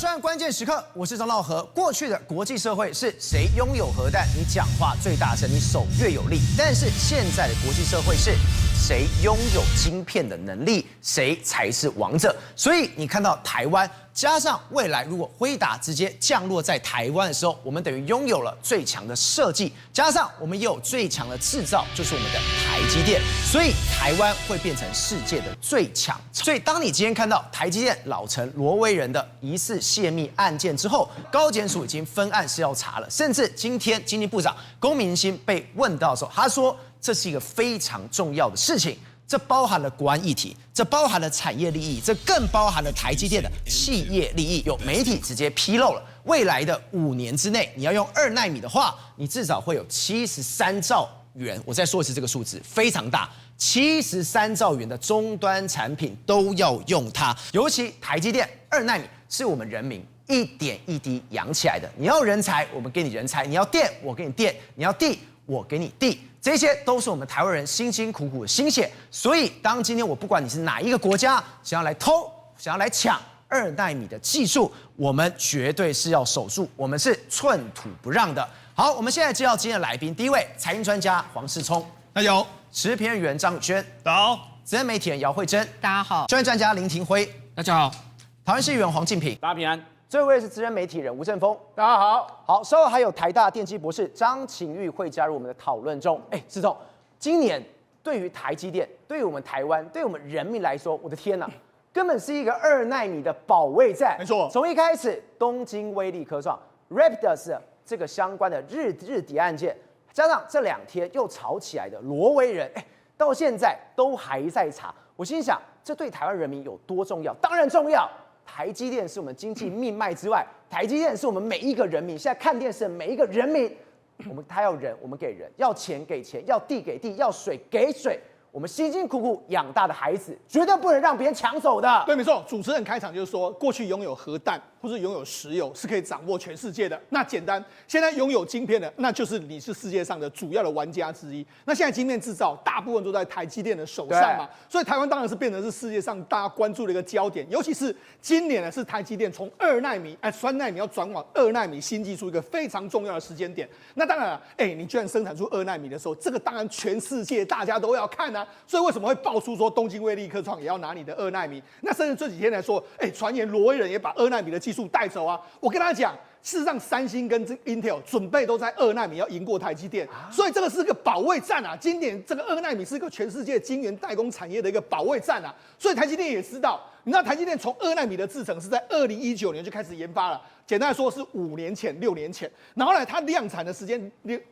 穿关键时刻，我是张道和。过去的国际社会是谁拥有核弹，你讲话最大声，你手越有力。但是现在的国际社会是谁拥有晶片的能力，谁才是王者。所以你看到台湾，加上未来如果辉达直接降落在台湾的时候，我们等于拥有了最强的设计，加上我们也有最强的制造，就是我们的台积电。所以台湾会变成世界的最强。所以当你今天看到台积电老陈罗威人的疑似泄密案件之后，高检署已经分案是要查了，甚至今天经济部长龚明鑫被问到的时候，他说这是一个非常重要的事情。这包含了国安议题，这包含了产业利益，这更包含了台积电的企业利益。有媒体直接披露了，未来的5年之内，你要用2奈米的话，你至少会有73兆元。我再说一次这个数字，非常大，73兆元的终端产品都要用它。尤其台积电2奈米是我们人民一点一滴养起来的。你要人才，我们给你人才；你要电，我给你电；你要地，我给你地。这些都是我们台湾人辛辛苦苦的心血，所以当今天我不管你是哪一个国家想要来偷、想要来抢2奈米的技术，我们绝对是要守住，我们是寸土不让的。好，我们现在介绍今天的来宾，第一位财经专家黄世聪，大家好；时事评论员张宇轩，大家好；资深媒体人姚慧珍，大家好；专业专家林廷辉，大家好；桃园市议员黄敬平，大家平安。最后一位是资深媒体人吴正峰，大家好。好，稍后还有台大电机博士张晴玉会加入我们的讨论中。世聪，今年对于台积电、对于我们台湾、对于我们人民来说，我的天哪，根本是一个2奈米的保卫战。没错，从一开始东京威力科创 Rapidus 这个相关的日底案件，加上这2天又吵起来的罗威人，到现在都还在查。我心想，这对台湾人民有多重要？当然重要。台积电是我们经济命脉之外，台积电是我们每一个人民。现在看电视的每一个人民，他要人，我们给人；要钱给钱；要地给地；要水给水。我们辛辛苦苦养大的孩子，绝对不能让别人抢走的。对，没错。主持人开场就是说，过去拥有核弹或是拥有石油是可以掌握全世界的。那简单，现在拥有晶片的，那就是你是世界上的主要的玩家之一。那现在晶片制造大部分都在台积电的手上嘛，所以台湾当然是变成是世界上大家关注的一个焦点。尤其是今年呢，是台积电从2奈米3奈米要转往2奈米新技术一个非常重要的时间点。那当然了，你居然生产出2奈米的时候，这个当然全世界大家都要看啊。所以为什么会爆出说东京威力科创也要拿你的2奈米？那甚至这几天来说，传言罗威人也把2奈米的技术带走啊！我跟他讲，事实上三星跟Intel 准备都在2奈米要赢过台积电，所以这个是个保卫战啊！今年这个2奈米是一个全世界晶圆代工产业的一个保卫战啊！所以台积电也知道，你知道台积电从2奈米的制程是在2019年就开始研发了。简单来说是5年前、6年前，然后呢，它量产的时间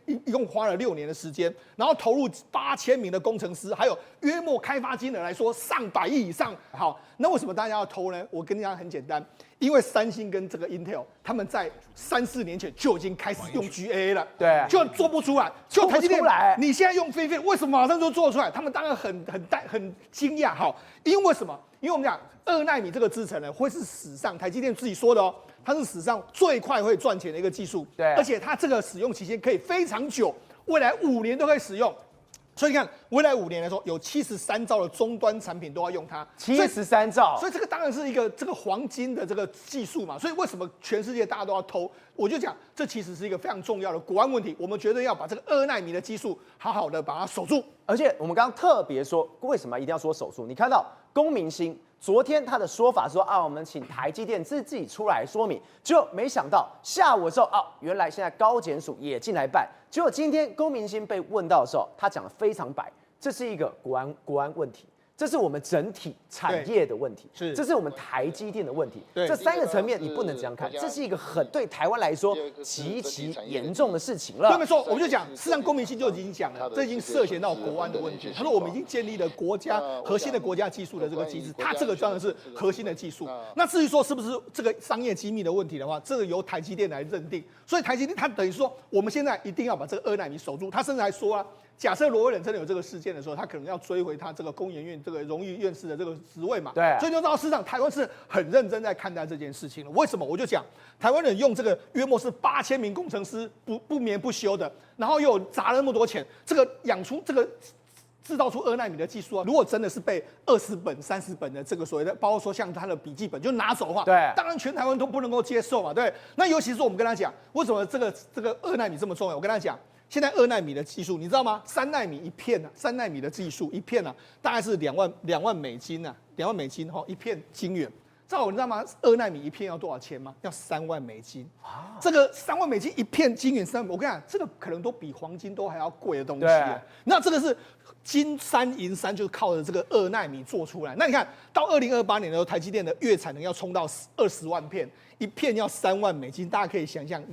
一共花了6年的时间，然后投入8000名的工程师，还有约莫开发金额来说上百亿以上。好，那为什么大家要投呢？我跟你讲很简单，因为三星跟这个 Intel 他们在3、4年前就已经开始用 GAA 了，对，就做不出来，就台积电你现在用飞飞，为什么马上就做出来？他们当然很惊讶，好，因为什么？因为我们讲2奈米这个制程呢，会是史上台积电自己说的哦。它是史上最快会赚钱的一个技术，对，而且它这个使用期间可以非常久，未来5年都可以使用。所以你看，未来5年来说，有73兆的终端产品都要用它，73兆，所以这个当然是一个这个黄金的这个技术嘛。所以为什么全世界大家都要偷？我就讲，这其实是一个非常重要的国安问题，我们绝对要把这个2奈米的技术好好的把它守住。而且我们刚刚特别说，为什么一定要说守住？你看到龚明鑫昨天他的说法说我们请台积电自己出来说明，结果没想到下午的时候原来现在高检署也进来办。结果今天龚明鑫被问到的时候，他讲得非常白，这是一个国安问题。这是我们整体产业的问题，这是我们台积电的问题。这3个层面你不能这样看，这是一个对台湾来说极其严重的事情了。对，没错，我们就讲，事实上龚明鑫就已经讲了，这已经涉嫌到国安的问题。他说我们已经建立了核心的国家技术的这个机制，他这个当然是核心的技术。那至于说是不是这个商业机密的问题的话，这个由台积电来认定。所以台积电他等于说，我们现在一定要把这个2奈米守住。他甚至还说啊，假设罗威人真的有这个事件的时候，他可能要追回他这个工研院这个荣誉院士的这个职位嘛。对，所以就知道市场台湾是很认真在看待这件事情了。为什么？我就讲台湾人用这个约莫是8000名工程师不眠不休的，然后又砸了那么多钱，这个养出这个制造出2奈米的技术啊，如果真的是被20本、30本的这个所谓的，包括说像他的笔记本就拿走的话，对，当然全台湾都不能够接受嘛，对。那尤其是我们跟他讲，为什么这个2奈米这么重要？我跟他讲，现在2奈米的技术，你知道吗？3奈米一片啊，3奈米的技术一片啊，大概是2万美金啊，2万美金哈，一片晶圆。照你知道吗？2奈米一片要多少钱吗？要3万美金。这个3万美金一片晶圆我跟你讲，这个可能都比黄金都还要贵的东西。那这个是金山银山，就是靠着这个2奈米做出来。那你看到2028年的时候，台积电的月产能要冲到20万片，一片要3万美金。大家可以想象，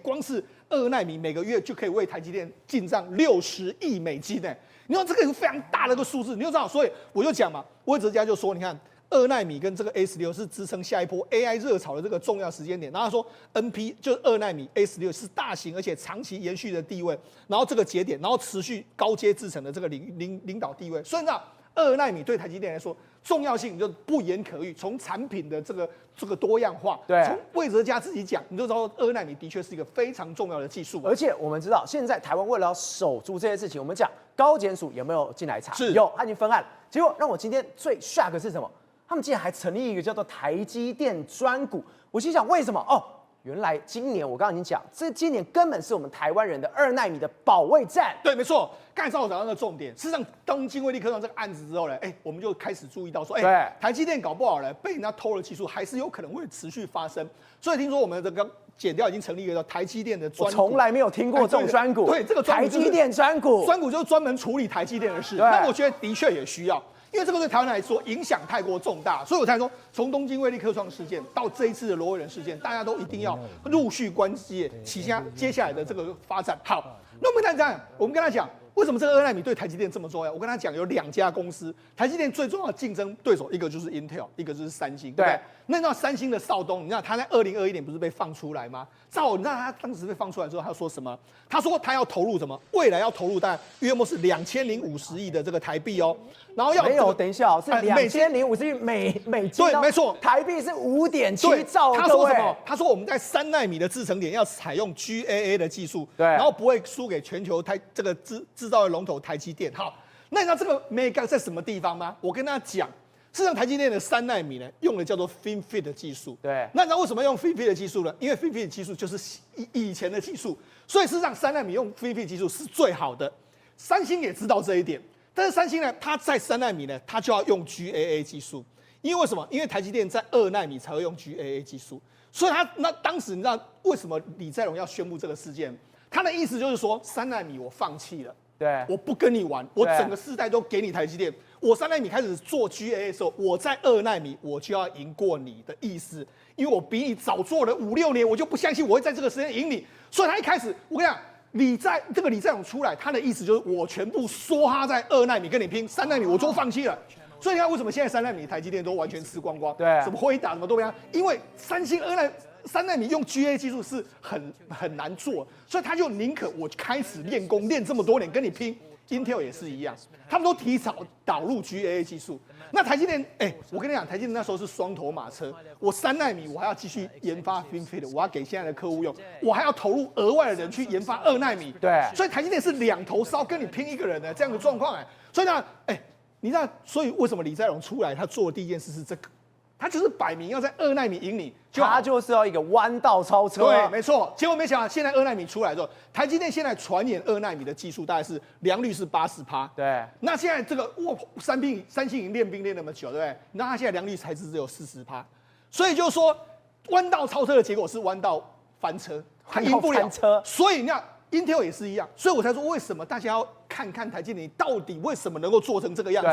光是2奈米每个月就可以为台积电进账60亿美金呢。你说这个是非常大的一个数字，你就知道。所以我就讲嘛，魏哲家就说，你看。2奈米跟这个 A16是支撑下一波 AI 热潮的这个重要时间点。然后他说 NP 就是2奈米 A16是大型而且长期延续的地位，然后这个节点，然后持续高阶制程的这个领导地位。所以你知道2奈米对台积电来说重要性就不言可喻。从产品的这个多样化，从魏哲家自己讲，你就知道2奈米的确是一个非常重要的技术。而且我们知道，现在台湾为了要守住这些事情，我们讲高检署有没有进来查？有，他已经分案。结果让我今天最 shock 的是什么？他们竟然还成立一个叫做台积电专股，我心想为什么？哦，原来今年我刚刚已经讲，这今年根本是我们台湾人的2奈米的保卫战。对，没错。刚才赵总讲到的重点，事实上东京威力科创这个案子之后呢，我们就开始注意到说，台积电搞不好呢被人家偷了技术，还是有可能会持续发生。所以听说我们这个检调已经成立一个叫台积电的专股，我从来没有听过这种专股。对，这个台积电专股，专股就是专门处理台积电的事。那我觉得的确也需要。因为这个对台湾来说影响太过重大，所以我才说，从东京威力科创事件到这一次的罗伟人事件，大家都一定要陆续关切接下来的这个发展。好，那我们跟他讲，为什么这个2奈米对台积电这么重要？我跟他讲，有2家公司，台积电最重要的竞争对手，一个就是 Intel， 一个就是三星，对不对？那你知道三星的邵东，你知道他在2021年不是被放出来吗？你知道他当时被放出来之后，他说什么？他说他要投入什么？未来要投入大概约莫是2050亿的这个台币哦。然后没有，等一下是2050亿美金。对，没错，台币是5.7兆。他说什么？他说我们在3奈米的制程点要采用 GAA 的技术，对，然后不会输给全球这个制造的龙头台积电。好，那你知道这个 mega 在什么地方吗？我跟大家讲。事实上，台积电的3奈米呢，用的叫做 FinFET 的技术。对，那你知道为什么用 FinFET 的技术呢？因为 FinFET 的技术就是以前的技术，所以事实上3奈米用 FinFET 技术是最好的。三星也知道这一点，但是三星呢，它在3奈米呢，它就要用 GAA 技术。因为什么？因为台积电在2奈米才会用 GAA 技术，所以那当时你知道为什么李在镕要宣布这个事件？他的意思就是说，3奈米我放弃了。对，我不跟你玩，我整个世代都给你台积电。我3奈米开始做 GAA 的时候，我在2奈米我就要赢过你的意思，因为我比你早做了5-6年，我就不相信我会在这个时间赢你。所以他一开始，我跟你讲，李在镕出来，他的意思就是我全部梭哈在2奈米跟你拼，3奈米我就放弃了。所以你看为什么现在3奈米台积电都完全吃光光？对，什么辉达什么都不一样，因为三星3奈米用 GA 技术是很难做，所以他就宁可我开始练功练这么多年跟你拼。Intel 也是一样，他们都提早导入 GAA 技术。那台积电，我跟你讲，台积电那时候是双头马车，我3奈米我还要继续研发 FinFET， 我要给现在的客户用，我还要投入额外的人去研发2奈米。对，所以台积电是2头烧，跟你拼一个人的这样的状况。所以呢，你知道，所以为什么李在镕出来，他做的第一件事是这个。他就是摆明要在2奈米赢你，他就是要一个弯道超车。对，没错。结果没想到，现在2奈米出来之后，台积电现在传言2奈米的技术大概是良率是80%。对。那现在这个三星已经练兵练那么久，对不对？那他现在良率才只有40%，所以就是说弯道超车的结果是弯道翻车，他赢不了。所以你看 Intel 也是一样，所以我才说为什么大家要看看台积电到底为什么能够做成这个样子。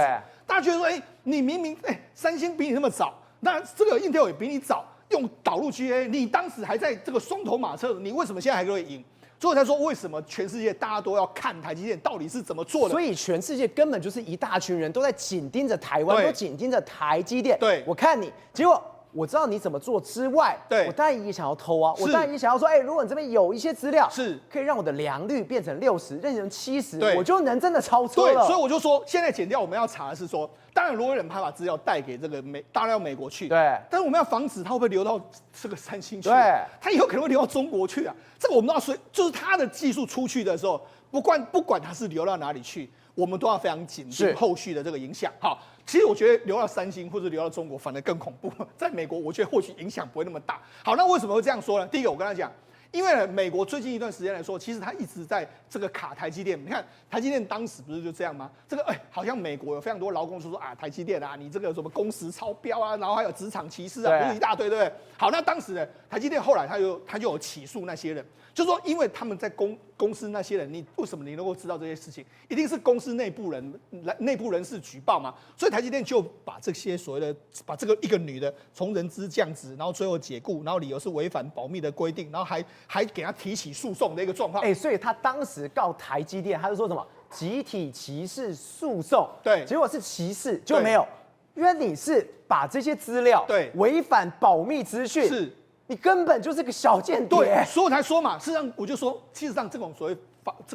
大家觉得说，你明明三星比你那么早。那这个 Intel 也比你早用导入 GA， 你当时还在这个双头马车，你为什么现在还可以赢？所以我才说为什么全世界大家都要看台积电到底是怎么做的。所以全世界根本就是一大群人都在紧盯着台湾，都紧盯着台积电。对，我看你，结果我知道你怎么做之外，对我当然也想要偷啊，是我当然也想要说，如果你这边有一些资料是可以让我的良率变成60，变成70，对我就能真的超车对，了。所以我就说，现在检调我们要查的是说，当然罗威人他把资料带给这个大量美国去，对但是我们要防止他会不会流到这个三星去，对，他以后可能会流到中国去啊。这个我们都要说，就是他的技术出去的时候，不管他是流到哪里去，我们都要非常紧盯后续的这个影响。好，其实我觉得流到三星或者流到中国反而更恐怖，在美国我觉得或许影响不会那么大。好，那为什么会这样说呢？第一个我跟他讲。因为美国最近一段时间来说，其实它一直在这个卡台积电。你看台积电当时不是就这样吗？这个好像美国有非常多劳工说啊，台积电啊，你这个什么工时超标啊，然后还有职场歧视啊，不是一大堆，对不对？好，那当时呢，台积电后来他就有起诉那些人，就说因为他们在公司那些人，你为什么你能够知道这些事情？一定是公司内部人士举报嘛，所以台积电就把这些所谓的把这个一个女的从人资降职，然后最后解雇，然后理由是违反保密的规定，然后还给他提起诉讼的一个状况。所以他当时告台积电，他就说什么集体歧视诉讼，对，结果是歧视，就没有，因为你是把这些资料对违反保密资讯，是你根本就是个小间谍，对，所以我才说嘛，事实上我就说，事实上这种所谓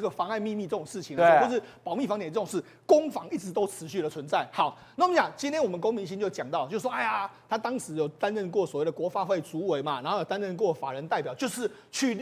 妨碍秘密这种事情，或是保密防点这种事，攻防一直都持续的存在。好，那我们讲今天我们龚明鑫就讲到，就说哎呀，他当时有担任过所谓的国发会主委嘛，然后有担任过法人代表，就是去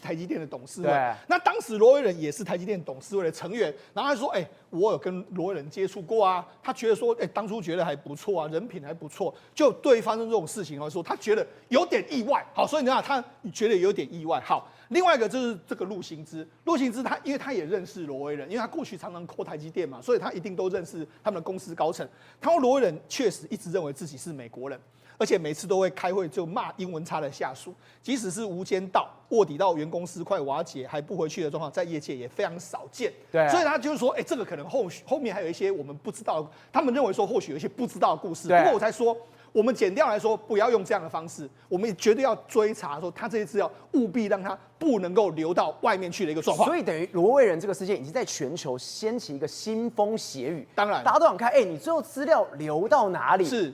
台积电的董事会。那当时罗威人也是台积电董事会的成员，然后他说，我有跟罗威人接触过啊，他觉得说，当初觉得还不错啊，人品还不错，就对发生这种事情来说，他觉得有点意外。好，所以你看他觉得有点意外。好。另外一个就是这个陆行之他因为他也认识罗威人，因为他过去常常扣台积电嘛，所以他一定都认识他们的公司高层。他说罗威人确实一直认为自己是美国人，而且每次都会开会就骂英文差的下属，即使是无间道卧底到原公司快瓦解还不回去的状况，在业界也非常少见。对，所以他就是说，这个可能后面还有一些我们不知道，他们认为说或许有一些不知道的故事。不过我才说。我们检调来说，不要用这样的方式，我们绝对要追查说他这些资料务必让他不能够流到外面去的一个状况。所以等于罗威人这个事件已经在全球掀起一个腥风血雨。当然，大家都想看，你最后资料流到哪里？是。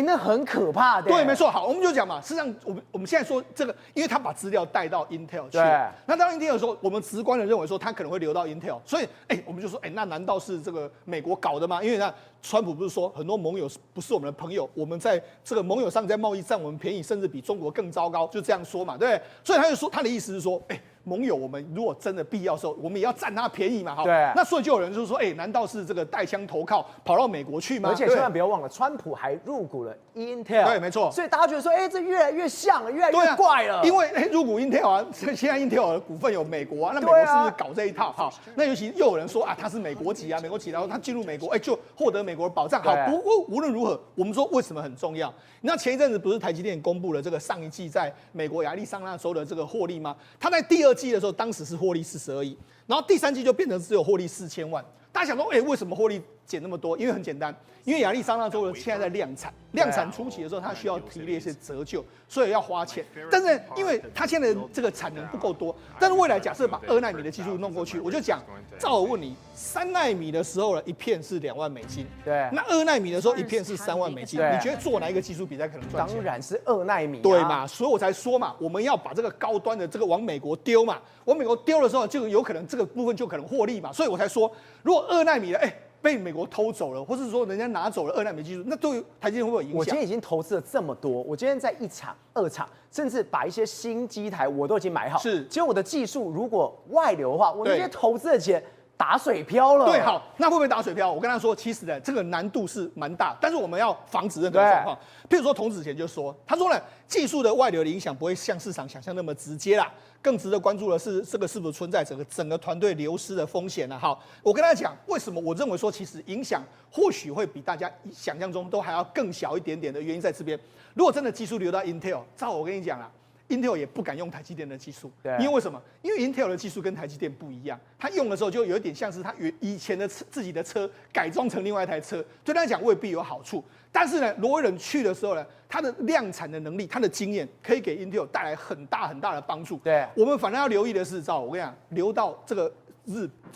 那很可怕的。对，没错。好，我们就讲嘛。事实上，我们现在说这个，因为他把资料带到 Intel 去，那当 Intel 的时候，我们直观的认为说他可能会流到 Intel，所以我们就说，那难道是这个美国搞的吗？因为呢，川普不是说很多盟友不是我们的朋友，我们在这个盟友上在贸易占我们便宜，甚至比中国更糟糕，就这样说嘛，对不对？所以他就说他的意思是说，盟友，我们如果真的必要的时候，我们也要占他便宜嘛，对。那所以就有人就说，难道是这个带枪投靠跑到美国去吗？而且千万不要忘了，川普还入股了 Intel。对，没错。所以大家觉得说，这越来越像了，越来越怪了。因为入股 Intel 啊，现在 Intel 的股份有美国啊，那美国是不是搞这一套？好，那尤其又有人说他是美国籍啊，美国籍，然后他进入美国，就获得美国的保障。好，不过无论如何，我们说为什么很重要？那前一阵子不是台积电公布了这个上一季在美国亚利桑那州的这个获利吗？他在第二季的时候，当时是获利42亿，然后第三季就变成只有获利4000万。大家想说，为什么获利减那么多？因为很简单，因为亚利桑那州的现在在量产，量产初期的时候，它需要提列一些折旧，所以要花钱。但是因为它现在的这个产能不够多，但是未来假设把2奈米的技术弄过去，我就讲，照我问你，3奈米的时候呢，一片是2万美金，对，那2奈米的时候一片是3万美金，你觉得做哪一个技术比赛可能赚钱？当然是2奈米，对嘛？所以我才说嘛，我们要把这个高端的这个往美国丢嘛，往美国丢的时候，就有可能这个部分就可能获利嘛，所以我才说，如果2奈米的，被美国偷走了，或是说人家拿走了2奈米技术，那对台积电会不会有影响？我今天已经投资了这么多，我今天在1场、2场，甚至把一些新机台我都已经买好。是，结果我的技术如果外流的话，我那些投资的钱打水漂了。对，好，那会不会打水漂？我跟他说，其实呢，这个难度是蛮大，但是我们要防止任何状况。譬如说，童子贤就说，他说呢，技术的外流的影响不会像市场想象那么直接啦。更值得关注的是，这个是否存在整个团队流失的风险呢？好，我跟他讲，为什么我认为说，其实影响或许会比大家想象中都还要更小一点点的原因在这边。如果真的技术流到 Intel， 照我跟你讲啦。Intel 也不敢用台积电的技术，因为为什么？因为 Intel 的技术跟台积电不一样，它用的时候就有点像是它以前的自己的车改装成另外一台车，对他来讲未必有好处。但是呢，罗威人去的时候呢，他的量产的能力、他的经验，可以给 Intel 带来很大很大的帮助。对，我们反而要留意的是，我跟你讲，流到这个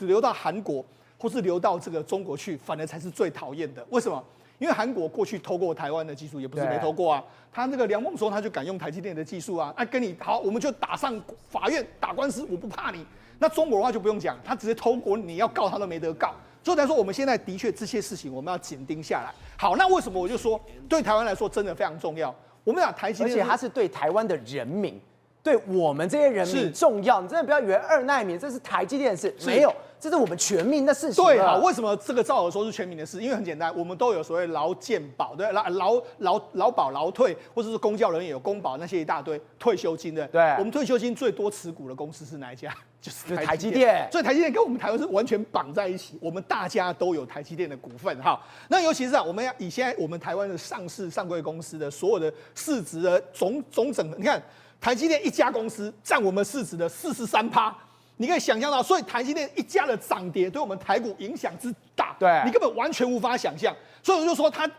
流到韩国，或是流到这个中国去，反而才是最讨厌的。为什么？因为韩国过去偷过台湾的技术，也不是没偷过啊。他那个梁孟松他就敢用台积电的技术啊，跟你好，我们就打上法院打官司，我不怕你。那中国的话就不用讲，他直接偷过，你要告他都没得告。所以来说，我们现在的确这些事情我们要紧盯下来。好，那为什么我就说对台湾来说真的非常重要？我们讲台积电，而且它是对台湾的人民，对我们这些人民重要。你真的不要以为2奈米这是台积电的事，没有，这是我们全民的事情。对，好，为什么这个照理说是全民的事？因为很简单，我们都有所谓劳健保，对，劳保、劳退，或者是公教人员有公保那些一大堆退休金的。对，我们退休金最多持股的公司是哪一家？就是台积电。所以台积电跟我们台湾是完全绑在一起，我们大家都有台积电的股份。哈，那尤其是我们要以现在我们台湾的上柜公司的所有的市值的总整，你看台积电一家公司占我们市值的43%。你可以想象到，所以台积电一家的涨跌对我们台股影响之大，对，你根本完全无法想象。所以我就说它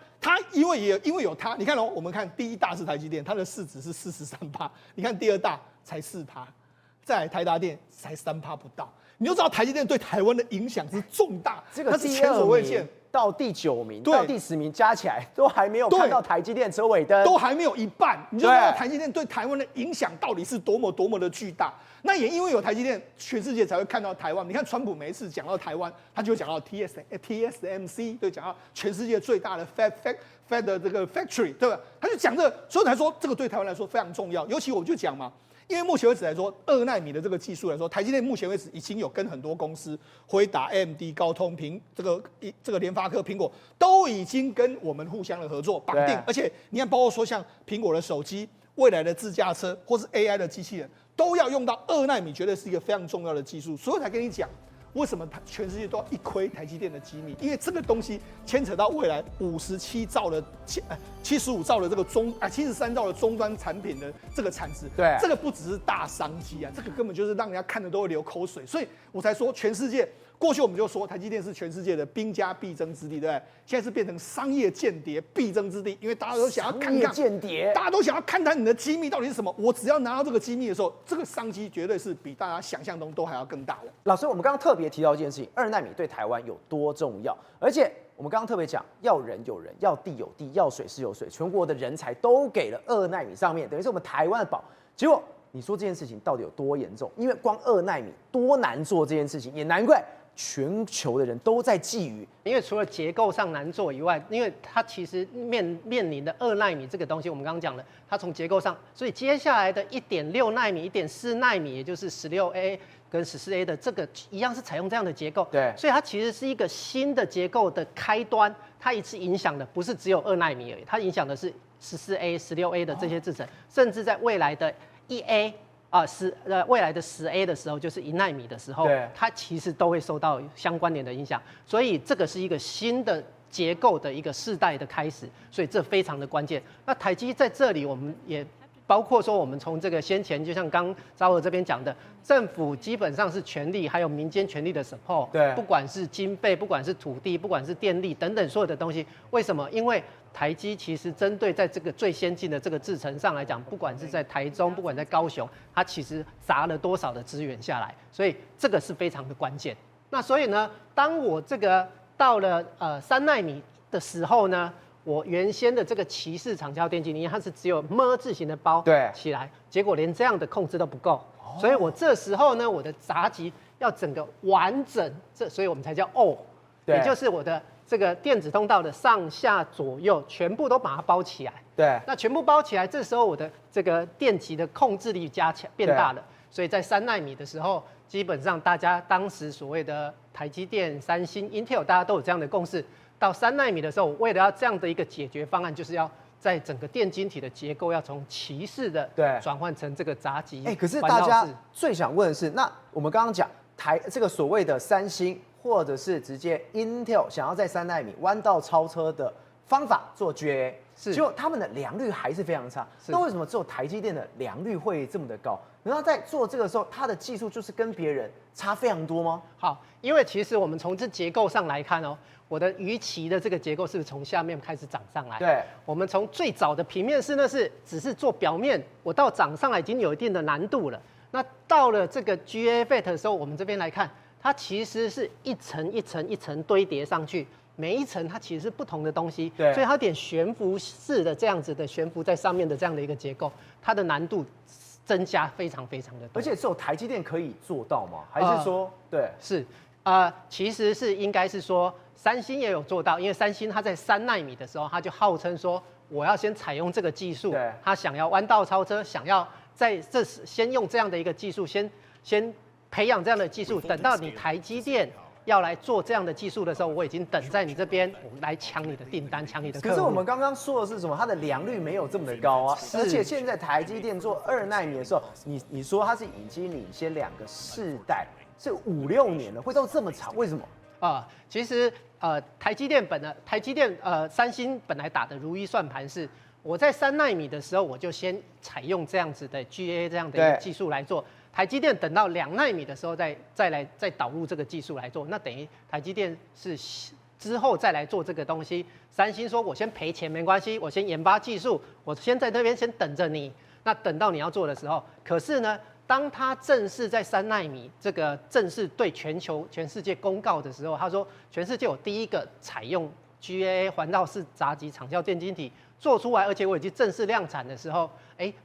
因为有它，你看哦，我们看第一大是台积电，它的市值是43%，你看第二大才4%，再来台达电才3%不到，你就知道台积电对台湾的影响是重大，这个是前所未见。到第9名到第10名加起来都还没有看到台积电车尾灯，都还没有一半，你就知道台积电对台湾的影响到底是多么的巨大。那也因为有台积电，全世界才会看到台湾。你看川普每一次讲到台湾，他就会讲到 TSMC， 对，讲到全世界最大的 Fab 的这个 factory， 对吧？他就讲这个，所以才说这个对台湾来说非常重要。尤其我就讲嘛。因为目前为止来说，2奈米的这个技术来说，台积电目前为止已经有跟很多公司，辉达、AMD、高通、这个联发科、苹果都已经跟我们互相的合作绑定，而且你看，包括说像苹果的手机、未来的自驾车或是 AI 的机器人，都要用到2奈米，绝对是一个非常重要的技术，所以才跟你讲。为什么全世界都要一窥台积电的机密？因为这个东西牵扯到未来75兆的75兆的这个73兆的终端产品的这个产值。对，这个不只是大商机啊，这个根本就是让人家看的都会流口水。所以我才说，全世界过去我们就说台积电是全世界的兵家必争之地，对不对？现在是变成商业间谍必争之地，因为大家都想要看看间谍，大家都想要看看你的机密到底是什么。我只要拿到这个机密的时候，这个商机绝对是比大家想象中都还要更大的。老师，我们刚刚特别提到一件事情，2奈米对台湾有多重要，而且我们刚刚特别讲，要人有人，要地有地，要水是有水，全国的人才都给了2奈米上面，等于是我们台湾的宝。结果你说这件事情到底有多严重？因为光2奈米多难做这件事情，也难怪全球的人都在觊觎。因为除了结构上难做以外，因为它其实面临的2奈米这个东西，我们刚刚讲了，它从结构上，所以接下来的1.6奈米、1.4奈米，也就是16A 跟14A 的这个一样是采用这样的结构，对，所以它其实是一个新的结构的开端。它一次影响的不是只有2奈米而已，它影响的是14A、16A 的这些制程，甚至在未来的1A。未来的10A 的时候，就是1奈米的时候，它其实都会受到相关联的影响，所以这个是一个新的结构的一个世代的开始，所以这非常的关键。那台积在这里，我们也包括说，我们从这个先前，就像刚昭和这边讲的，政府基本上是全力，还有民间全力的 support， 对，不管是经费，不管是土地，不管是电力等等所有的东西，为什么？因为台积其实针对在这个最先进的这个制程上来讲，不管是在台中，不管在高雄，它其实砸了多少的资源下来，所以这个是非常的关键。那所以呢，当我这个到了3奈米的时候呢，我原先的这个骑士长焦电晶体，它是只有字形的包起来，结果连这样的控制都不够，所以我这时候呢，我的闸极要整个完整，所以我们才叫也就是我的这个电子通道的上下左右全部都把它包起来。对，那全部包起来，这时候我的这个电极的控制力变大了，所以在3奈米的时候，基本上大家当时所谓的台积电、三星、Intel， 大家都有这样的共识。到3奈米的时候，为了要这样的一个解决方案，就是要在整个电晶体的结构要从骑士的转换成这个闸极。可是大家最想问的是，那我们刚刚讲这个所谓的三星，或者是直接 Intel 想要在3奈米弯道超车的方法做 GAA， 结果他们的良率还是非常差。那为什么只有台积电的良率会这么的高？然后在做这个时候，它的技术就是跟别人差非常多吗？好，因为其实我们从这结构上来看哦，我的鱼鳍的这个结构是不是从下面开始长上来？对，我们从最早的平面式那是只是做表面，我到长上来已经有一定的难度了。那到了这个 GAA FET 的时候，我们这边来看，它其实是一层一层一层堆叠上去，每一层它其实是不同的东西，对所以它有点悬浮式的这样子的悬浮在上面的这样的一个结构，它的难度增加非常非常的多。而且只有台积电可以做到吗？还是说，对，是其实是应该是说三星也有做到，因为三星它在3奈米的时候，它就号称说我要先采用这个技术，对，它想要弯道超车，想要在这时先用这样的一个技术，先培养这样的技术，等到你台积电要来做这样的技术的时候，我已经等在你这边，我来抢你的订单，抢你的客户。可是我们刚刚说的是什么？它的良率没有这么的高啊，而且现在台积电做2奈米的时候，你说它是已经领先2个世代，是5、6年了，会到这么长？为什么？其实台积电三星本来打的如意算盘是，我在3奈米的时候，我就先采用这样子的 GA 这样的一个技术来做。台积电等到2奈米的时候再导入这个技术来做，那等于台积电是之后再来做这个东西。三星说我先赔钱没关系，我先研发技术，我先在那边先等着你。那等到你要做的时候，可是呢，当他正式在3奈米这个正式对全世界公告的时候，他说全世界有第一个采用 GAA 环绕式杂极场效电晶体做出来，而且我已经正式量产的时候，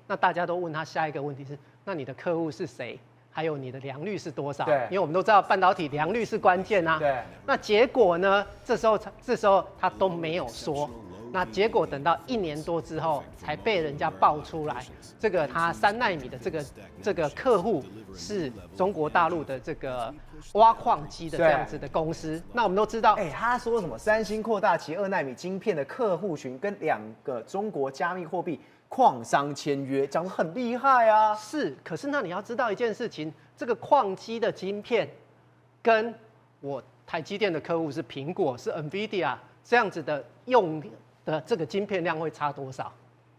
那大家都问他下一个问题是，那你的客户是谁？还有你的良率是多少？对，因为我们都知道半导体良率是关键啊。对。那结果呢？这时候他都没有说。那结果等到1年多之后，才被人家爆出来，这个他3奈米的这个客户是中国大陆的这个挖矿机的这样子的公司。那我们都知道，他说什么？三星扩大其2奈米晶片的客户群，跟2个中国加密货币矿商签约，讲得很厉害啊。是，可是那你要知道一件事情，这个矿机的晶片，跟我台积电的客户是苹果，是 NVIDIA 这样子的用的这个晶片量会差多少？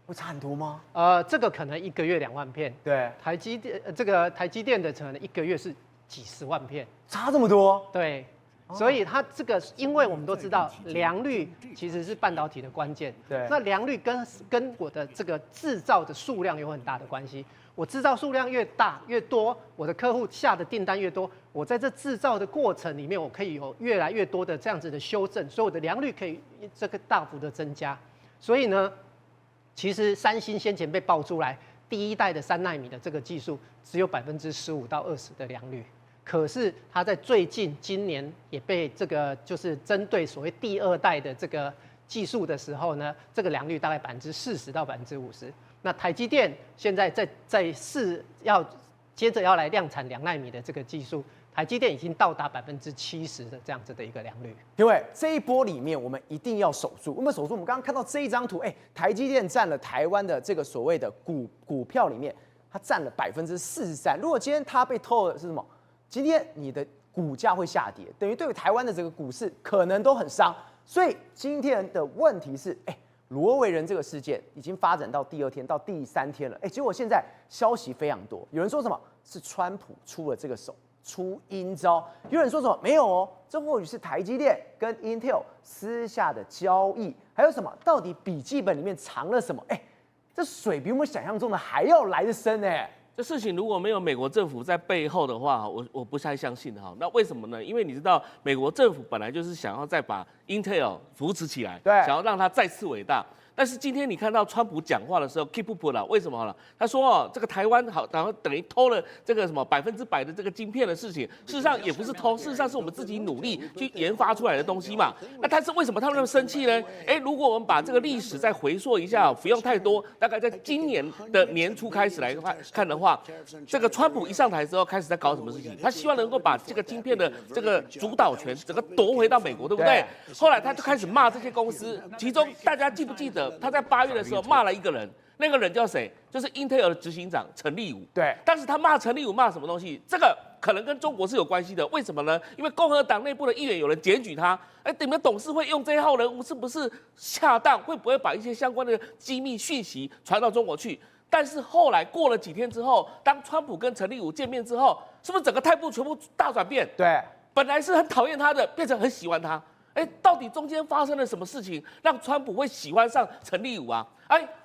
会差很多吗？这个可能1个月2万片，对，台积电的可能1个月是几十万片，差这么多？对。所以它这个，因为我们都知道良率其实是半导体的关键。对。那良率跟我的这个制造的数量有很大的关系。我制造数量越大越多，我的客户下的订单越多，我在这制造的过程里面，我可以有越来越多的这样子的修正，所以我的良率可以这个大幅的增加。所以呢，其实三星先前被爆出来，第1代的3奈米的这个技术只有15%到20%的良率。可是它在今年也被这个就是针对所谓第2代的这个技术的时候呢，这个良率大概40%到50%。那台积电现在接着要来量产2奈米的这个技术，台积电已经到达70%的这样子的一个良率。因为这一波里面，我们一定要守住。我们守住，我们刚刚看到这一张图，台积电占了台湾的这个所谓的股票里面，它占了43%。如果今天它被偷的是什么？今天你的股价会下跌，等于对于台湾的这个股市可能都很伤。所以今天的问题是，罗维人这个事件已经发展到第2天到第3天了，结果现在消息非常多，有人说什么是川普出了这个手，出阴招，有人说什么没有哦，这或许是台积电跟 Intel 私下的交易，还有什么？到底笔记本里面藏了什么？这水比我们想象中的还要来得深呢。这事情如果没有美国政府在背后的话，我不太相信哈。那为什么呢？因为你知道，美国政府本来就是想要再把 Intel 扶持起来，对，想要让它再次伟大。但是今天你看到川普讲话的时候 keep up 了，为什么了？他说这个台湾好，然后等于偷了这个什么100%的这个晶片的事情，事实上也不是偷，事实上是我们自己努力去研发出来的东西嘛。那但是为什么他们那么生气呢？如果我们把这个历史再回溯一下，不用太多，大概在今年的年初开始来看的话，这个川普一上台之后开始在搞什么事情？他希望能够把这个晶片的这个主导权整个夺回到美国，对不对？后来他就开始骂这些公司，其中大家记不记得？他在8月的时候骂了一个人，那个人叫谁？就是 Intel 的执行长陈立武。对，但是他骂陈立武骂什么东西？这个可能跟中国是有关系的。为什么呢？因为共和党内部的议员有人检举他，你们董事会用这一号人物是不是恰当？会不会把一些相关的机密讯息传到中国去？但是后来过了几天之后，当川普跟陈立武见面之后，是不是整个态度全部大转变？对，本来是很讨厌他的，变成很喜欢他。到底中间发生了什么事情，让川普会喜欢上陈立武啊？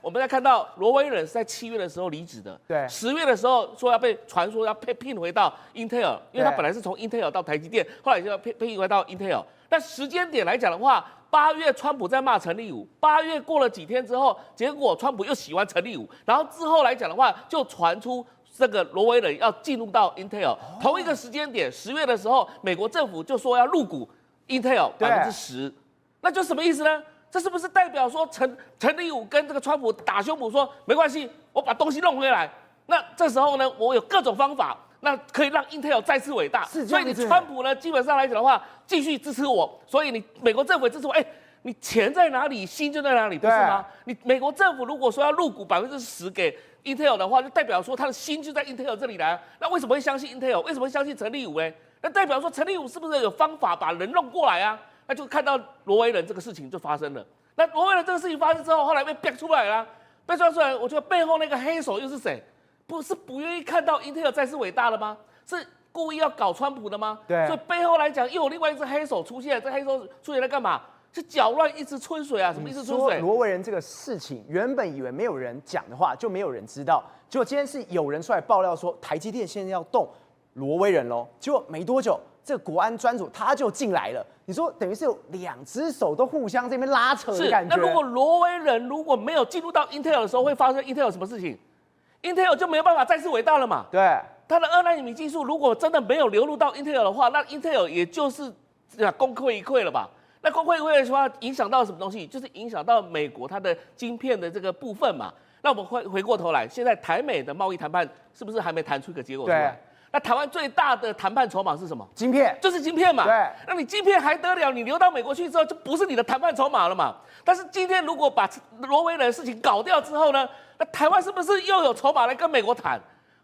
我们在看到罗威人是在7月的时候离职的，对，10月的时候说要被传说要聘回到 Intel， 因为他本来是从 Intel 到台积电，后来就要聘回到 Intel。但时间点来讲的话，8月川普在骂陈立武，8月过了几天之后，结果川普又喜欢陈立武，然后之后来讲的话，就传出这个罗威人要进入到 Intel，同一个时间点，10月的时候，美国政府就说要入股 Intel 10%，那就什么意思呢？这是不是代表说陈立武跟这个川普打胸脯说没关系，我把东西弄回来？那这时候呢，我有各种方法，那可以让 Intel 再次伟大。所以你川普呢，基本上来讲的话，继续支持我，所以你美国政府也支持我。你钱在哪里，心就在哪里，不是吗？你美国政府如果说要入股10%给 Intel 的话，就代表说他的心就在 Intel 这里来。那为什么会相信 Intel？ 为什么会相信陈立武呢？那代表说陈立武是不是有方法把人弄过来啊？那就看到罗威人这个事情就发生了。那罗威人这个事情发生之后，后来被逼出来了，被抓出来，我觉得背后那个黑手又是谁？不愿意看到 Intel 再次伟大了吗？是故意要搞川普的吗？对，所以背后来讲又有另外一只黑手出现，这黑手出现来干嘛？是搅乱一池春水啊！什么一池春水？罗威人这个事情，原本以为没有人讲的话，就没有人知道。结果今天是有人出来爆料说，台积电现在要动罗威人喽。结果没多久，这个国安专组他就进来了。你说等于是有2只手都互相这边拉扯的感觉。那如果罗威人如果没有进入到 Intel 的时候，会发生 Intel 什么事情 ？Intel 就没有办法再次伟大了嘛？对，它的2奈米技术如果真的没有流入到 Intel 的话，那 Intel 也就是功亏一篑了吧？那功亏一篑的话，影响到什么东西？就是影响到美国它的晶片的这个部分嘛。那我们回过头来，现在台美的贸易谈判是不是还没谈出一个结果出来？那台湾最大的谈判筹码是什么？晶片，就是晶片嘛。对，那你晶片还得了？你流到美国去之后，就不是你的谈判筹码了嘛。但是今天如果把罗威人的事情搞掉之后呢，那台湾是不是又有筹码来跟美国谈？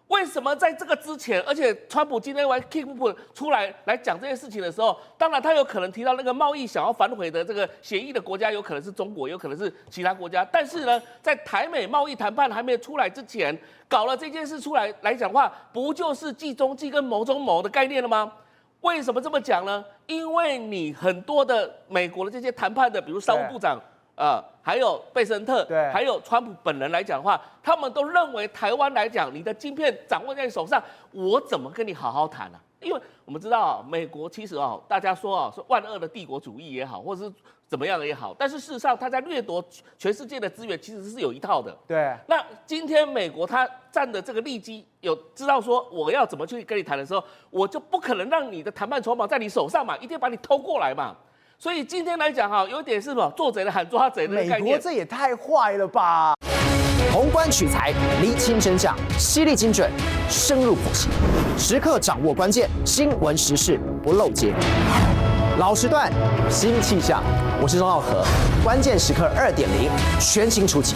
为什么在这个之前，而且川普今天Keep 出来讲这件事情的时候，当然他有可能提到那个贸易想要反悔的这个协议的国家，有可能是中国，有可能是其他国家。但是呢，在台美贸易谈判还没出来之前，搞了这件事出来讲话，不就是计中计跟谋中谋的概念了吗？为什么这么讲呢？因为你很多的美国的这些谈判的，比如商务部长。还有贝森特，对，还有川普本人来讲的话，他们都认为台湾来讲，你的晶片掌握在你手上，我怎么跟你好好谈呢？因为我们知道美国其实大家说是万恶的帝国主义也好，或者是怎么样也好，但是事实上他在掠夺全世界的资源，其实是有一套的。对。那今天美国他占的这个利基，有知道说我要怎么去跟你谈的时候，我就不可能让你的谈判筹码在你手上嘛，一定把你偷过来嘛。所以今天来讲有一点是什么做贼的喊抓贼的概念。美国这也太坏了吧！宏观取材，厘清真相，犀利精准，深入剖析，时刻掌握关键，新闻时事不漏接。老时段，新气象，我是钟浩和，关键时刻2.0，全新出击。